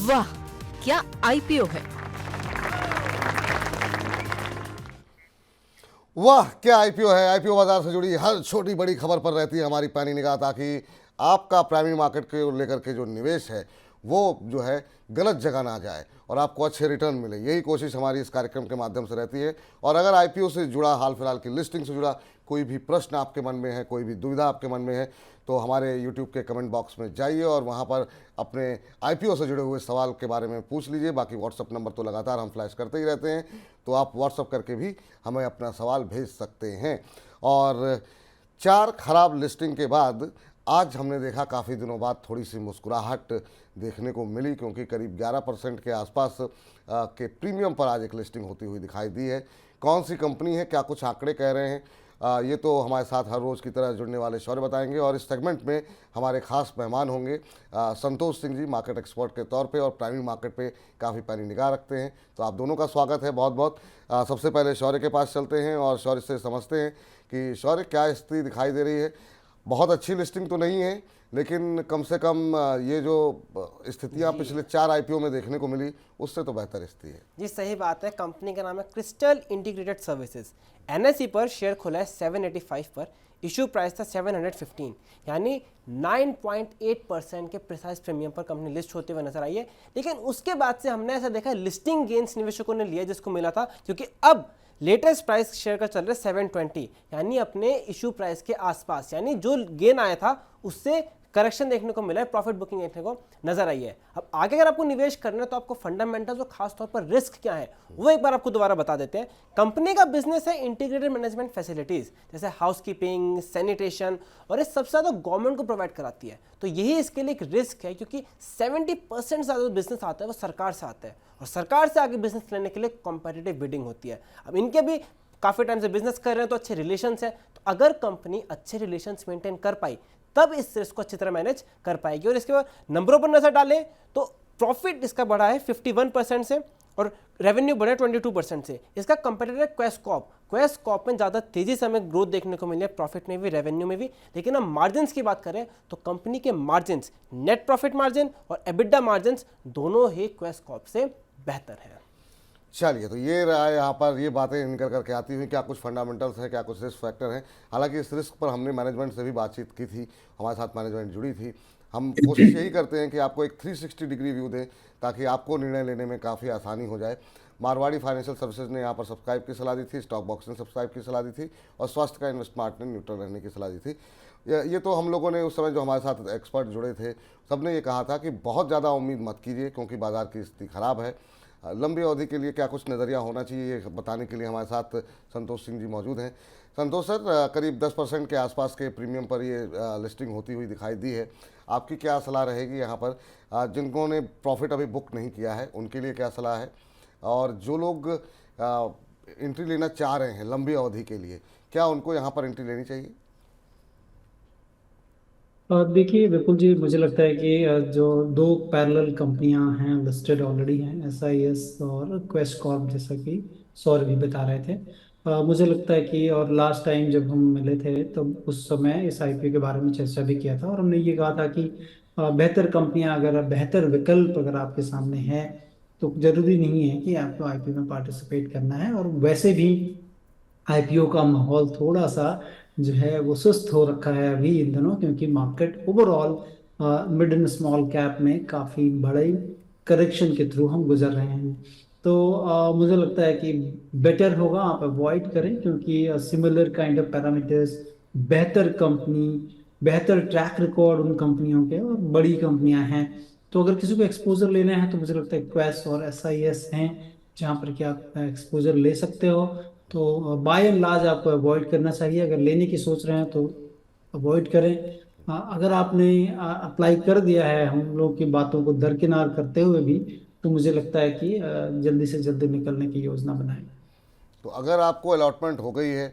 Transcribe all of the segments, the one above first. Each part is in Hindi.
वाह, क्या आईपीओ है। वाह क्या आईपीओ है। आईपीओ बाजार से जुड़ी हर छोटी बड़ी खबर पर रहती है हमारी पैनी निगाह, ताकि आपका प्राइमरी मार्केट को लेकर के जो निवेश है वो जो है गलत जगह ना जाए और आपको अच्छे रिटर्न मिले। यही कोशिश हमारी इस कार्यक्रम के माध्यम से रहती है। और अगर आईपीओ से जुड़ा, हाल फिलहाल की लिस्टिंग से जुड़ा कोई भी प्रश्न आपके मन में है, कोई भी दुविधा आपके मन में है, तो हमारे यूट्यूब के कमेंट बॉक्स में जाइए और वहाँ पर अपने आईपीओ से जुड़े हुए सवाल के बारे में पूछ लीजिए। बाकी व्हाट्सअप नंबर तो लगातार हम फ्लैश करते ही रहते हैं, तो आप व्हाट्सअप करके भी हमें अपना सवाल भेज सकते हैं। और 4 खराब लिस्टिंग के बाद आज हमने देखा काफ़ी दिनों बाद थोड़ी सी मुस्कुराहट देखने को मिली, क्योंकि करीब 11% के आसपास के प्रीमियम पर आज एक लिस्टिंग होती हुई दिखाई दी है। कौन सी कंपनी है, क्या कुछ आंकड़े कह रहे हैं, ये तो हमारे साथ हर रोज़ की तरह जुड़ने वाले शौर्य बताएंगे। और इस सेगमेंट में हमारे खास मेहमान होंगे संतोष सिंह जी, मार्केट एक्सपर्ट के तौर पे और प्राइमरी मार्केट पे काफ़ी पैनी निगाह रखते हैं। तो आप दोनों का स्वागत है बहुत बहुत। सबसे पहले शौर्य के पास चलते हैं और शौर्य से समझते हैं कि शौर्य क्या स्थिति दिखाई दे रही है। बहुत अच्छी लिस्टिंग तो नहीं है, लेकिन कम से कम ये जो स्थितियां पिछले 4 आईपीओ में देखने को मिली उससे तो बेहतर स्थिति है। जी सही बात है। कंपनी का नाम है क्रिस्टल इंटीग्रेटेड सर्विसेज। एनएसई पर शेयर खुला है 785 पर। इशू प्राइस था 715, यानी 9.8% के प्रिसाइज प्रीमियम पर कंपनी लिस्ट होते हुए नजर आई है। लेकिन उसके बाद से हमने ऐसा देखा लिस्टिंग गेन्स निवेशकों ने लिया जिसको मिला था, क्योंकि अब लेटेस्ट प्राइस शेयर का चल रहा है 720, यानी अपने इशू प्राइस के आसपास, यानी जो गेन आया था उससे करेक्शन देखने को मिला है, प्रॉफिट बुकिंग देखने को नजर आई है। अब आगे अगर आपको निवेश करना है तो आपको फंडामेंटल्स और खास तौर पर रिस्क क्या है वो एक बार आपको दोबारा बता देते हैं। कंपनी का बिजनेस है इंटीग्रेटेड मैनेजमेंट फैसिलिटीज, जैसे हाउसकीपिंग, सैनिटेशन, और ये सबसे ज्यादा गवर्नमेंट को प्रोवाइड कराती है। तो यही इसके लिए एक रिस्क है, क्योंकि 70% ज्यादा बिजनेस आता है वो सरकार से आता है, और सरकार से आगे बिजनेस लेने के लिए कॉम्पिटिटिव बिडिंग होती है। अब इनके भी काफी टाइम से बिजनेस कर रहे हैं तो अच्छे रिलेशंस है, तो अगर कंपनी अच्छे रिलेशंस मेंटेन कर पाई तब इस रिस्क को अच्छी तरह मैनेज कर पाएगी। और इसके बाद नंबरों पर नजर डालें तो प्रॉफिट इसका बढ़ा है 51% से और रेवेन्यू बढ़ा है 22% से। इसका कंपेटिटर है क्वेस्कॉर्प। क्वेस्कॉर्प में ज्यादा तेजी से हमें ग्रोथ देखने को मिली है, प्रॉफिट में भी, रेवेन्यू में भी। लेकिन हम मार्जिन्स की बात करें तो कंपनी के मार्जिन्स, नेट प्रॉफिट मार्जिन और एबिडा मार्जिन्स दोनों ही क्वेस्कॉर्प से बेहतर है। चलिए, तो ये रहा यहाँ पर, ये बातें निकल करके आती हुई, क्या कुछ फंडामेंटल्स हैं, क्या कुछ रिस्क फैक्टर हैं। हालांकि इस रिस्क पर हमने मैनेजमेंट से भी बातचीत की थी, हमारे साथ मैनेजमेंट जुड़ी थी। हम कोशिश यही करते हैं कि आपको एक 360 डिग्री व्यू दें ताकि आपको निर्णय लेने में काफ़ी आसानी हो जाए। मारवाड़ी फाइनेंशियल सर्विसेज ने यहाँ पर सब्सक्राइब की सलाह दी थी, स्टॉक बॉक्स ने सब्सक्राइब की सलाह दी थी, और स्वास्थ्य का इन्वेस्टमार्ट ने न्यूट्रल रहने की सलाह दी थी। ये तो हम लोगों ने उस समय जो हमारे साथ एक्सपर्ट जुड़े थे सबने ये कहा था कि बहुत ज़्यादा उम्मीद मत कीजिए, क्योंकि बाजार की स्थिति खराब है। लंबी अवधि के लिए क्या कुछ नज़रिया होना चाहिए, ये बताने के लिए हमारे साथ संतोष सिंह जी मौजूद हैं। संतोष सर, करीब 10% के आसपास के प्रीमियम पर ये लिस्टिंग होती हुई दिखाई दी है। आपकी क्या सलाह रहेगी यहाँ पर? जिनको ने प्रॉफिट अभी बुक नहीं किया है उनके लिए क्या सलाह है, और जो लोग एंट्री लेना चाह रहे हैं लंबी अवधि के लिए, क्या उनको यहाँ पर एंट्री लेनी चाहिए? देखिए विपुल जी, मुझे लगता है कि जो दो पैरेलल कंपनियां हैं लिस्टेड ऑलरेडी हैं, एसआईएस और क्वेस्ट कॉर्प, जैसा कि सौर भी बता रहे थे। मुझे लगता है कि, और लास्ट टाइम जब हम मिले थे तो उस समय इस आईपीओ के बारे में चर्चा भी किया था और हमने ये कहा था कि बेहतर कंपनियां, अगर बेहतर विकल्प अगर आपके सामने है तो जरूरी नहीं है कि आपको आईपीओ में पार्टिसिपेट करना है। और वैसे भी आईपीओ का माहौल थोड़ा सा जो है वो सुस्त हो रखा है अभी इन दिनों, क्योंकि market overall mid and small cap में काफी बड़े करेक्शन के थ्रू हम गुजर रहे हैं। तो मुझे लगता है कि बेटर होगा आप अवॉइड करें, क्योंकि सिमिलर काइंड ऑफ पैरामीटर्स, बेहतर कंपनी, बेहतर ट्रैक रिकॉर्ड उन कंपनियों के, और बड़ी कंपनियां हैं। तो अगर किसी को एक्सपोजर लेना है तो मुझे लगता है क्वेस और एसआईएस हैं जहाँ पर कि आप एक्सपोजर ले सकते हो। तो बाय एंड लार्ज आपको अवॉइड करना चाहिए। अगर लेने की सोच रहे हैं तो अवॉइड करें। अगर आपने अप्लाई कर दिया है हम लोग की बातों को दरकिनार करते हुए भी, तो मुझे लगता है कि जल्दी से जल्दी निकलने की योजना बनाएं। तो अगर आपको अलॉटमेंट हो गई है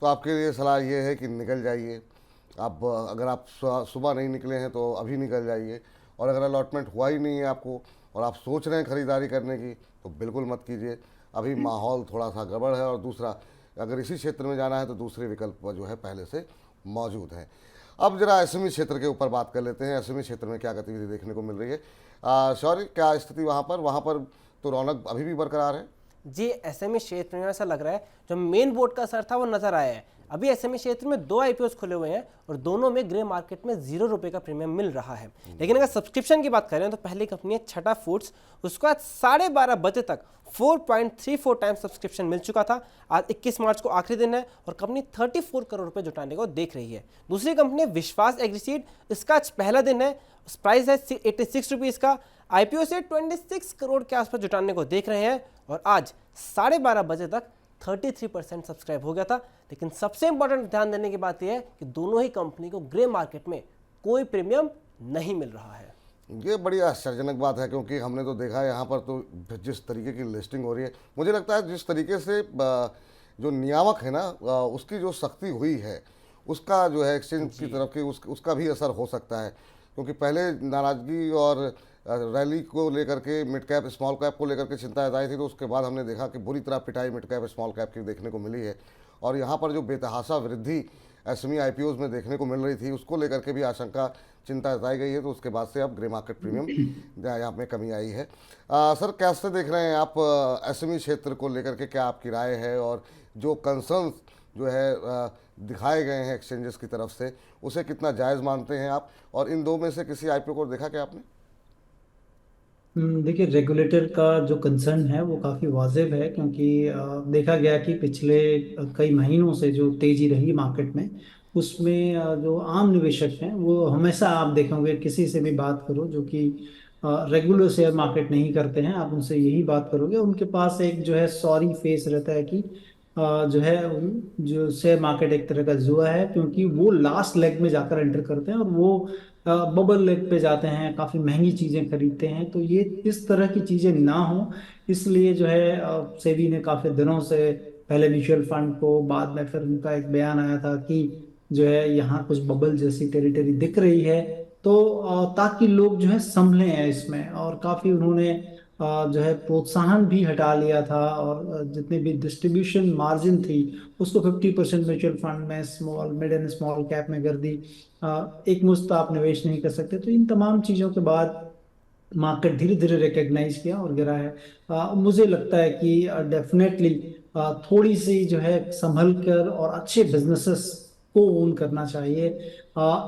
तो आपके लिए सलाह ये है कि निकल जाइए। आप अगर आप सुबह नहीं निकले हैं तो अभी निकल जाइए, और अगर अलॉटमेंट हुआ ही नहीं है आपको और आप सोच रहे हैं ख़रीदारी करने की तो बिल्कुल मत कीजिए। अभी माहौल थोड़ा सा गड़बड़ है, और दूसरा, अगर इसी क्षेत्र में जाना है तो दूसरे विकल्प जो है पहले से मौजूद हैं। अब जरा एसएमई क्षेत्र के ऊपर बात कर लेते हैं। एसएमई क्षेत्र में क्या गतिविधि देखने को मिल रही है? शौर्य, क्या स्थिति वहाँ पर तो रौनक अभी भी बरकरार है? जी, एसएमई क्षेत्र में ऐसा लग रहा है जो मेन बोर्ड का असर था वो नजर आया है। अभी एसएमई क्षेत्र में 2 आईपीओ खुले हुए हैं और दोनों में ग्रे मार्केट में ₹0 का प्रीमियम मिल रहा है। लेकिन अगर सब्सक्रिप्शन की बात करें तो पहली कंपनी है छठा फूड्स, उसको आज 12:30 बजे तक 4.34 टाइम्स सब्सक्रिप्शन मिल चुका था। आज 21 मार्च को आखिरी दिन है और कंपनी 34 करोड़ रुपए जुटाने को देख रही है। दूसरी कंपनी है विश्वास एग्रीसीड, इसका आज पहला दिन है, प्राइस है 86 रुपीज़ का। आईपीओ से 26 करोड़ के आसपास जुटाने को देख रहे हैं और आज 12:30 बजे तक 33% सब्सक्राइब हो गया था। लेकिन सबसे इंपॉर्टेंट ध्यान देने की बात यह है कि दोनों ही कंपनी को ग्रे मार्केट में कोई प्रीमियम नहीं मिल रहा है। ये बड़ी आश्चर्यजनक बात है, क्योंकि हमने तो देखा है यहाँ पर तो जिस तरीके की लिस्टिंग हो रही है, मुझे लगता है जिस तरीके से जो नियामक है ना उसकी जो सख्ती हुई है उसका जो है एक्सचेंज की तरफ की उसका भी असर हो सकता है। क्योंकि पहले नाराज़गी और रैली को लेकर के मिड कैप स्मॉल कैप को लेकर के चिंता जताई थी, तो उसके बाद हमने देखा कि बुरी तरह पिटाई मिड कैप स्मॉल कैप की देखने को मिली है। और यहाँ पर जो बेतहाशा वृद्धि एसएमई आईपीओज में देखने को मिल रही थी उसको लेकर के भी आशंका चिंता जताई गई है। तो उसके बाद से अब ग्रे मार्केट प्रीमियम यहाँ में कमी आई है। सर, कैसे देख रहे हैं आप एसएमई क्षेत्र को लेकर के, क्या आपकी राय है? और जो कंसर्न्स जो है दिखाए गए हैं एक्सचेंजेस की तरफ से, उसे कितना जायज़ मानते हैं आप? और इन दो में से किसी आईपीओ को देखा क्या आपने? देखिए, रेगुलेटर का जो कंसर्न है वो काफ़ी वाजिब है, क्योंकि देखा गया कि पिछले कई महीनों से जो तेजी रही मार्केट में, उसमें जो आम निवेशक हैं वो हमेशा, आप देखेंगे किसी से भी बात करो जो कि रेगुलर शेयर मार्केट नहीं करते हैं, आप उनसे यही बात करोगे, उनके पास एक जो है सॉरी फेस रहता है कि जो है जो शेयर मार्केट एक तरह का जुआ है, क्योंकि वो लास्ट लेग में जाकर एंटर करते हैं और वो बबल लेग पे जाते हैं, काफ़ी महंगी चीज़ें खरीदते हैं। तो ये इस तरह की चीज़ें ना हो, इसलिए जो है सेबी ने काफ़ी दिनों से पहले म्यूचुअल फंड को, बाद में फिर उनका एक बयान आया था कि जो है यहाँ कुछ बबल जैसी टेरिटरी दिख रही है, तो ताकि लोग जो है संभले हैं इसमें, और काफ़ी उन्होंने जो है प्रोत्साहन भी हटा लिया था, और जितनी भी डिस्ट्रीब्यूशन मार्जिन थी उसको 50% म्यूचुअल फंड में, small mid and small cap में कर दी। एक मुश्त आप निवेश नहीं कर सकते। तो इन तमाम चीज़ों के बाद मार्केट धीरे धीरे रिकग्नाइज किया और गिरा है। मुझे लगता है कि डेफिनेटली थोड़ी सी जो है संभल कर और अच्छे बिजनेसेस को ओन करना चाहिए।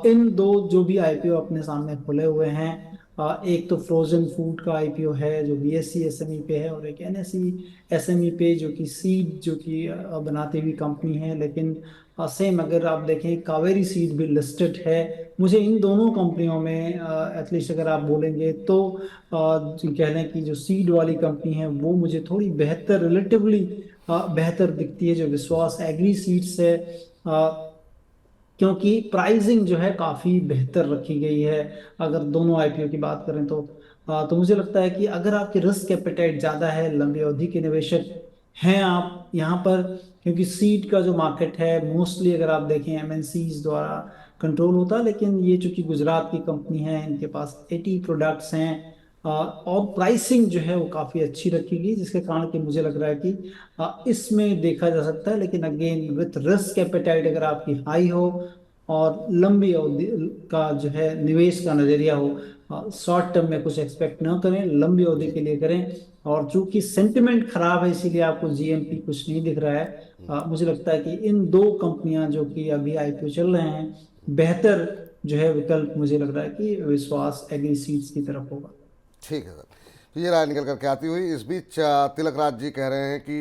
इन दो जो भी आईपीओ अपने सामने खुले हुए हैं, एक तो फ्रोजन फूड का आईपीओ है जो बीएसई एसएमई पे है, और एक एनएसई एसएमई पे जो कि सीड जो कि बनाती हुई कंपनी है। लेकिन सेम अगर आप देखें, कावेरी सीड भी लिस्टेड है। मुझे इन दोनों कंपनियों में एटलीस्ट अगर आप बोलेंगे तो कह लें कि जो सीड वाली कंपनी है वो मुझे थोड़ी बेहतर, रिलेटिवली बेहतर दिखती है, जो विश्वास एग्री सीड्स है, क्योंकि प्राइसिंग जो है काफ़ी बेहतर रखी गई है। अगर दोनों आईपीओ की बात करें तो मुझे लगता है कि अगर आपकी रिस्क एपेटाइट ज़्यादा है, लंबी अवधि के निवेशक हैं आप यहाँ पर, क्योंकि सीड का जो मार्केट है मोस्टली अगर आप देखें एमएनसीज द्वारा कंट्रोल होता है, लेकिन ये चूंकि गुजरात की कंपनी है, इनके पास 80 प्रोडक्ट्स हैं, और प्राइसिंग जो है वो काफ़ी अच्छी रखी गई, जिसके कारण कि मुझे लग रहा है कि इसमें देखा जा सकता है। लेकिन अगेन विथ रिस्क एपेटाइट अगर आपकी हाई हो और लंबी अवधि का जो है निवेश का नजरिया हो, शॉर्ट टर्म में कुछ एक्सपेक्ट ना करें, लंबी अवधि के लिए करें। और चूंकि सेंटिमेंट खराब है इसीलिए आपको जीएमपी कुछ नहीं दिख रहा है। मुझे लगता है कि इन दो कंपनियां जो कि अभी आईपीओ चल रहे हैं, बेहतर जो है विकल्प मुझे लग रहा है कि विश्वास एग्री सीड्स की तरफ होगा। ठीक है सर, तो ये राय निकल करके आती हुई, इस बीच तिलक राज जी कह रहे हैं कि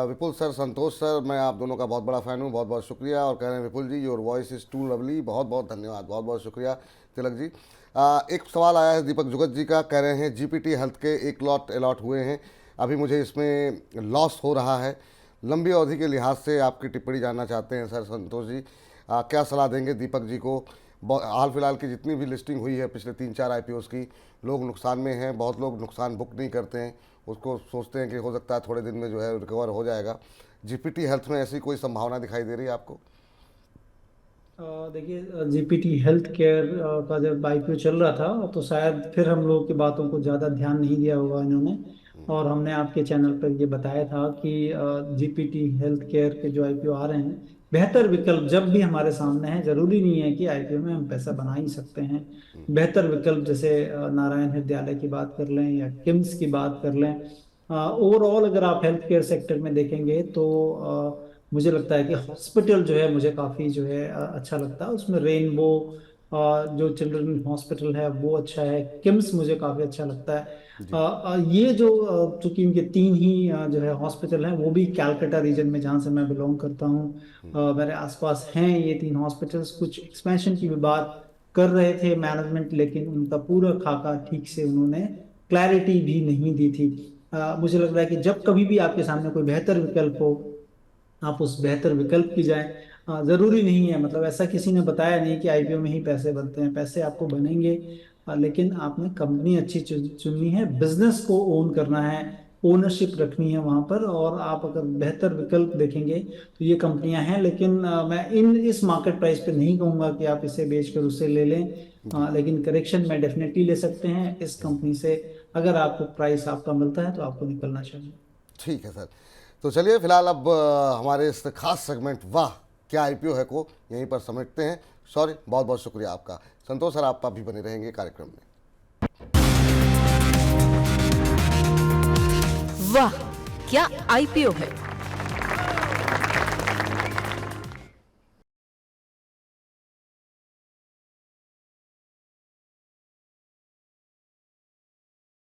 विपुल सर, संतोष सर, मैं आप दोनों का बहुत बड़ा फ़ैन हूँ, बहुत बहुत शुक्रिया। और कह रहे हैं Vipul ji, your voice is too lovely. बहुत बहुत धन्यवाद, बहुत बहुत शुक्रिया तिलक जी। एक सवाल आया है दीपक जुगत जी का, कह रहे हैं जीपीटी हेल्थ के 1 लॉट अलॉट हुए हैं, अभी मुझे इसमें लॉस हो रहा है, लंबी अवधि के लिहाज से आपकी टिप्पणी जानना चाहते हैं सर संतोष जी। क्या सलाह देंगे दीपक जी को? हाल फिलहाल की जितनी भी लिस्टिंग हुई है पिछले 3-4 आईपीओस की, लोग नुकसान में हैं, बहुत लोग नुकसान बुक नहीं करते हैं, उसको सोचते हैं कि हो सकता है थोड़े दिन में जो है रिकवर हो जाएगा। जीपीटी हेल्थ में ऐसी कोई संभावना दिखाई दे रही है आपको? देखिए, जीपीटी हेल्थ केयर का जब आईपीओ चल रहा था तो शायद फिर हम लोग की बातों को ज़्यादा ध्यान नहीं दिया होगा इन्होंने, और हमने आपके चैनल पर ये बताया था कि जीपीटी हेल्थ केयर के जो आईपीओ आ रहे हैं बेहतर विकल्प जब भी हमारे सामने है, जरूरी नहीं है कि आईपीओ में हम पैसा बना ही सकते हैं। बेहतर विकल्प जैसे नारायण हृदयालय की बात कर लें या किम्स की बात कर लें, ओवरऑल अगर आप हेल्थ केयर सेक्टर में देखेंगे तो मुझे लगता है कि हॉस्पिटल जो है मुझे काफ़ी जो है अच्छा लगता है। उसमें रेनबो जो चिल्ड्रन हॉस्पिटल है वो अच्छा है, किम्स मुझे काफ़ी अच्छा लगता है। ये जो चूंकि इनके तीन ही जो है हॉस्पिटल हैं, वो भी कैलकाटा रीजन में जहाँ से मैं बिलोंग करता हूँ, मेरे आसपास हैं ये तीन हॉस्पिटल्स। कुछ एक्सपेंशन की भी बात कर रहे थे मैनेजमेंट, लेकिन उनका पूरा खाका ठीक से उन्होंने क्लैरिटी भी नहीं दी थी। मुझे लग रहा है कि जब कभी भी आपके सामने कोई बेहतर विकल्प हो, आप उस बेहतर विकल्प की जाएं। जरूरी नहीं है, मतलब ऐसा किसी ने बताया नहीं कि आईपीओ में ही पैसे बनते हैं, पैसे आपको बनेंगे, लेकिन आपने कंपनी अच्छी चुननी है, बिजनेस को ओन करना है, ओनरशिप रखनी है वहां पर। और आप अगर बेहतर विकल्प देखेंगे तो ये कंपनियां हैं, लेकिन मैं इस मार्केट प्राइस पे नहीं कहूंगा कि आप इसे बेचकर उसे ले लें। लेकिन करेक्शन में डेफिनेटली ले सकते हैं इस कंपनी से। अगर आपको प्राइस आपका मिलता है तो आपको निकलना चाहिए। ठीक है सर। तो चलिए फिलहाल अब हमारे इस खास सेगमेंट वाह क्या आईपीओ है को यहीं पर समेटते हैं। सॉरी, बहुत बहुत शुक्रिया आपका। संतोष सर, आप भी बने रहेंगे कार्यक्रम में। वाह क्या आईपीओ है।